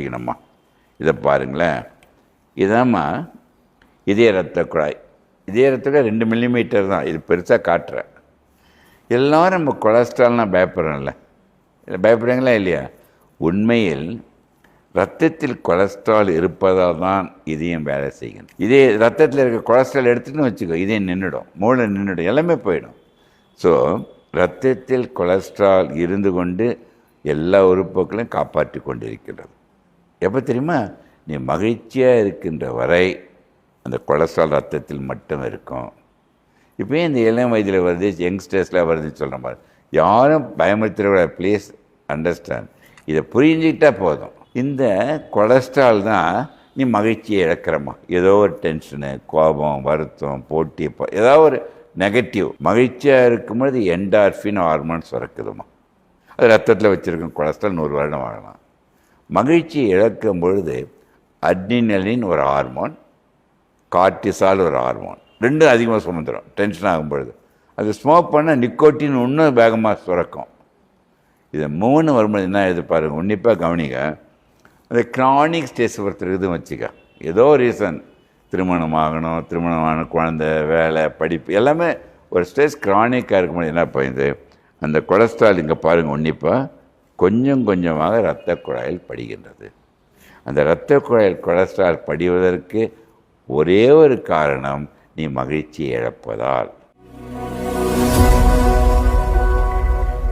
செய்யணுமா? இதை பாருங்களேன். இதாம்மா இதய ரத்த குழாய். இதய ரத்தத்தில் 2 மில்லிமீட்டர் தான். இது பெருசாக காட்டுறேன். எல்லோரும் நம்ம கொலஸ்ட்ரால்னா பயப்படுறோம்ல, பயப்படுறீங்களா இல்லையா? உண்மையில் ரத்தத்தில் கொலஸ்ட்ரால் இருப்பதால் தான் இதயம் வேலை செய்யணும். இதே ரத்தத்தில் இருக்க கொலஸ்ட்ரால் எடுத்துன்னு வச்சுக்கோ, இதயம் நின்றுடும், மூளை நின்றுடும், எல்லாமே போயிடும். ஸோ ரத்தத்தில் கொலஸ்ட்ரால் இருந்து கொண்டு எல்லா உறுப்புகளையும் காப்பாற்றி கொண்டிருக்கிறது. எப்போ தெரியுமா? நீ மகிழ்ச்சியாக இருக்கின்ற வரை அந்த கொலஸ்ட்ரால் ரத்தத்தில் மட்டும் இருக்கும். இப்போயே இந்த இளம் வயதில் வருது, யங்ஸ்டர்ஸில் வருதுன்னு சொல்கிற மாதிரி யாரும் பயமுறுத்துகிற. ப்ளீஸ் அண்டர்ஸ்டாண்ட், இதை புரிஞ்சுக்கிட்டால் போதும். இந்த கொலஸ்ட்ரால் தான் நீ மகிழ்ச்சியை இழக்கிறமா. ஏதோ ஒரு டென்ஷனு, கோபம், வருத்தம், போட்டி, ஏதாவது ஒரு நெகட்டிவ். மகிழ்ச்சியாக இருக்கும்போது என்டார்ஃபின் ஹார்மோன் சுரக்குதுமா. அது ரத்தத்தில் வச்சுருக்கும் கொலஸ்ட்ரால் 100 வருடம் வாழலாம். மகிழ்ச்சியை இழக்கும் பொழுது அட்ரினலின் ஒரு ஹார்மோன், கார்டிசால் ஒரு ஹார்மோன், ரெண்டும் அதிகமாக சுமந்துடும் டென்ஷன் ஆகும் பொழுது. அது ஸ்மோக் பண்ணால் நிக்கோட்டின் இன்னும் வேகமாக சுரக்கும். இதை 3 வரும்போது என்ன இது பாருங்கள், உன்னிப்பாக கவனிக்க. அந்த கிரானிக் ஸ்டேஜ் ஒருத்தர் இதுன்னு வச்சுக்க, ஏதோ ரீசன், திருமணமாகணும், திருமணமான குழந்தை, வேலை, படிப்பு, எல்லாமே ஒரு ஸ்டேஜ் கிரானிக்காக இருக்கும்போது என்ன போயிடுது, அந்த கொலஸ்ட்ரால் இங்கே பாருங்கள் உன்னிப்பாக கொஞ்சம் கொஞ்சமாக இரத்த குழாயில் படிக்கின்றது. அந்த இரத்த குழாயில் கொலஸ்ட்ரால் படிவதற்கு ஒரே ஒரு காரணம், நீ மகிழ்ச்சியை இழப்பதால்.